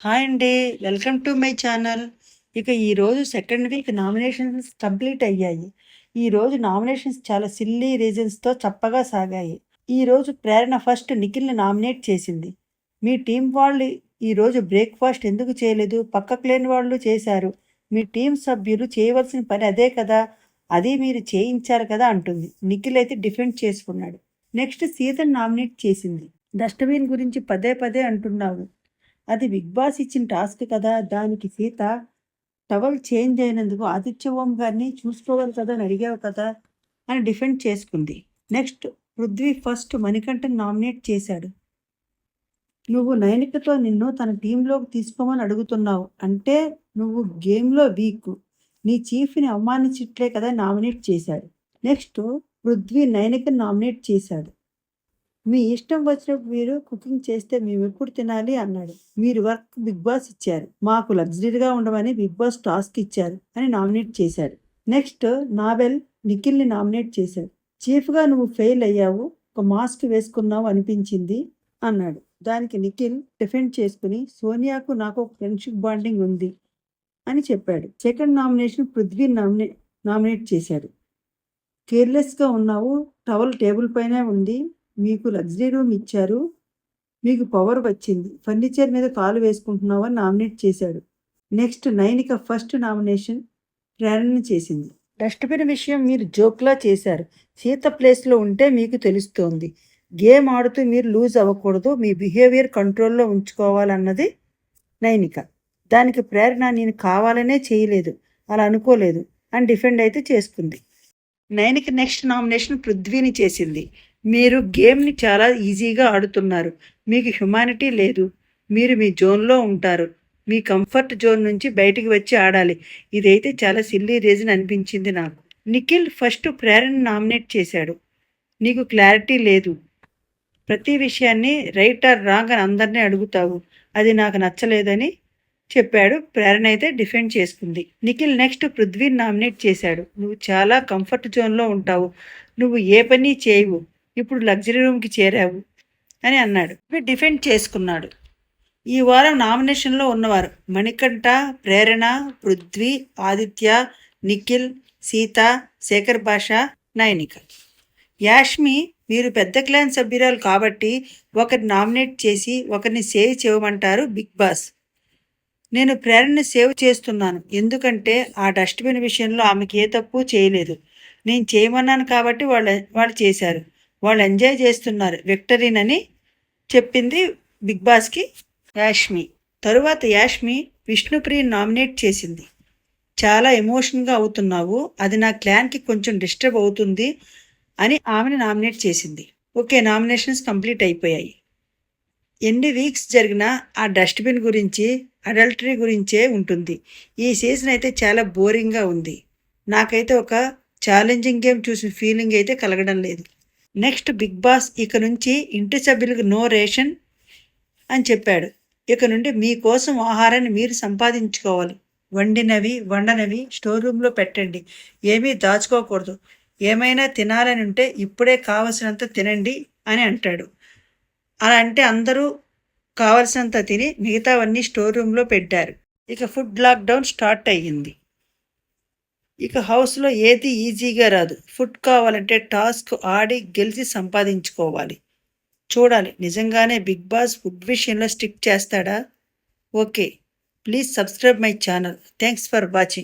Hi అండి. Welcome to my channel. ఇక ఈరోజు సెకండ్ వీక్ నామినేషన్స్ కంప్లీట్ అయ్యాయి. ఈరోజు నామినేషన్స్ చాలా సిల్లీ రీజన్స్‌తో చప్పగా సాగాయి. ఈరోజు ప్రేరణ ఫస్ట్ నిఖిల్‌ని నామినేట్ చేసింది. మీ టీం వాళ్ళు ఈరోజు బ్రేక్‌ఫాస్ట్ ఎందుకు చేయలేదు? పక్కకు లేని వాళ్ళు చేశారు. మీ టీం సభ్యులు చేయవలసిన పని అదే కదా! అది మీరు చేయించారు కదా అంటుంది. నిఖిల్ అయితే డిఫెండ్ చేసుకున్నాడు. నెక్స్ట్ సీతను నామినేట్ చేసింది. డస్ట్‌బిన్ గురించి పదే పదే అంటున్నావు. అది బిగ్ బాస్ ఇచ్చిన టాస్క్ కదా! దానికి సీత టవల్ చేంజ్ అయినందుకు ఆదిత్య ఓం గారిని చూసుకోవాలి కదా అని అడిగావు కదా! అని డిఫెండ్ చేసుకుంది. Next Prithvi first Manikandan nominate చేశాడు. నువ్వు నైనికతో నిన్ను తన టీంలోకి తీసుకోమని అడుగుతున్నావు. అంటే నువ్వు గేమ్‌లో వీక్. నీ చీఫ్‌ని అవమానించట్లే కదా నామినేట్ చేశాడు. నెక్స్ట్ పృథ్వీ నైనికని నామినేట్ చేశాడు. మీ ఇష్టం వచ్చినప్పుడు మీరు కుకింగ్ చేస్తే మేమెప్పుడు తినాలి అన్నాడు. మీరు వర్క్ బిగ్ బాస్ ఇచ్చారు. మాకు లగ్జరీగా ఉండమని బిగ్ బాస్ టాస్క్ ఇచ్చారు అని నామినేట్ చేశాడు. నెక్స్ట్ నావెల్ నిఖిల్ని నామినేట్ చేశాడు. చీఫ్గా నువ్వు ఫెయిల్ అయ్యావు. ఒక మాస్క్ వేసుకున్నావు అనిపించింది అన్నాడు. దానికి నిఖిల్ డిఫెండ్ చేసుకుని సోనియాకు నాకు ఒక ఫ్రెండ్షిప్ బాండింగ్ ఉంది అని చెప్పాడు. సెకండ్ నామినేషన్ పృథ్వీ నామినేట్ చేశాడు. కేర్లెస్గా ఉన్నావు. టవల్ టేబుల్ పైనే ఉంది. మీకు లగ్జరీ రూమ్ ఇచ్చారు. మీకు పవర్ వచ్చింది. ఫర్నిచర్ మీద కాలు వేసుకుంటున్నావు అని నామినేట్ చేశాడు. నెక్స్ట్ నైనిక ఫస్ట్ నామినేషన్ ప్రేరణ చేసింది. డస్ట్బిన్ విషయం మీరు జోక్లా చేశారు. సీత ప్లేస్లో ఉంటే మీకు తెలుస్తోంది. గేమ్ ఆడుతూ మీరు లూజ్ అవ్వకూడదు. మీ బిహేవియర్ కంట్రోల్లో ఉంచుకోవాలన్నది నైనిక. దానికి ప్రేరణ నేను కావాలనే చేయలేదు, అలా అనుకోలేదు అని డిఫెండ్ అయితే చేసుకుంది. నైన్కి నెక్స్ట్ నామినేషన్ పృథ్వీని చేసింది. మీరు గేమ్ని చాలా ఈజీగా ఆడుతున్నారు. మీకు హ్యుమానిటీ లేదు. మీరు మీ జోన్లో ఉంటారు. మీ కంఫర్ట్ జోన్ నుంచి బయటికి వచ్చి ఆడాలి. ఇదైతే చాలా సిల్లీ రీజన్ అనిపించింది నాకు. నిఖిల్ ఫస్ట్ ప్రేరణ నామినేట్ చేశాడు. నీకు క్లారిటీ లేదు. ప్రతి విషయాన్ని రైట్ ఆర్ రాంగ్ అని అందరినీ అడుగుతావు. అది నాకు నచ్చలేదని చెప్పాడు. ప్రేరణ అయితే డిఫెండ్ చేసుకుంది. నిఖిల్ నెక్స్ట్ పృథ్వీని నామినేట్ చేశాడు. నువ్వు చాలా కంఫర్ట్ జోన్లో ఉంటావు. నువ్వు ఏ పని చేయవు. ఇప్పుడు లగ్జరీ రూమ్కి చేరావు అని అన్నాడు. డిఫెండ్ చేసుకున్నాడు. ఈ వారం నామినేషన్లో ఉన్నవారు మణికంఠ, ప్రేరణ, పృథ్వీ, ఆదిత్య, నిఖిల్, సీత, శేఖర్ భాష, నైనిక. యాష్మి మీరు పెద్ద క్లాన్ సభ్యురాలు కాబట్టి ఒకరిని నామినేట్ చేసి ఒకరిని సేవ్ చేయమంటారు బిగ్ బాస్. నేను ప్రేరణని సేవ్ చేస్తున్నాను. ఎందుకంటే ఆ డస్ట్బిన్ విషయంలో ఆమెకి ఏ తప్పు చేయలేదు. నేను చేయమన్నాను కాబట్టి వాళ్ళు చేశారు. వాళ్ళు ఎంజాయ్ చేస్తున్నారు విక్టరీనని చెప్పింది బిగ్ బాస్కి యాష్మి. తరువాత యాష్మి విష్ణుప్రియని నామినేట్ చేసింది. చాలా ఎమోషన్గా అవుతున్నావు. అది నా క్లాన్కి కొంచెం డిస్టర్బ్ అవుతుంది అని ఆమెను నామినేట్ చేసింది. ఓకే, నామినేషన్స్ కంప్లీట్ అయిపోయాయి. ఎన్ని వీక్స్ జరిగినా ఆ డస్ట్బిన్ గురించి, అడల్టరీ గురించే ఉంటుంది. ఈ సీజన్ అయితే చాలా బోరింగ్గా ఉంది. నాకైతే ఒక ఛాలెంజింగ్ గేమ్ చూసిన ఫీలింగ్ అయితే కలగడం లేదు. నెక్స్ట్ బిగ్ బాస్ ఇక నుంచి ఇంటి సభ్యులకు నో రేషన్ అని చెప్పాడు. ఇక నుండి మీకోసం ఆహారాన్ని మీరు సంపాదించుకోవాలి. వండనవి స్టోర్ రూమ్లో పెట్టండి. ఏమీ దాచుకోకూడదు. ఏమైనా తినాలని ఉంటే ఇప్పుడే కావలసినంత తినండి అని అంటాడు. అలా అంటే అందరూ కావలసినంత తిని మిగతావన్నీ స్టోర్ రూమ్లో పెట్టారు. ఇక ఫుడ్ లాక్డౌన్ స్టార్ట్ అయ్యింది. ఇక హౌస్లో ఏది ఈజీగా రాదు. ఫుడ్ కావాలంటే టాస్క్ ఆడి గెలిచి సంపాదించుకోవాలి. చూడాలి నిజంగానే బిగ్ బాస్ ఫుడ్ విషయంలో స్టిక్ చేస్తాడా? Okay, please subscribe my channel. Thanks for watching.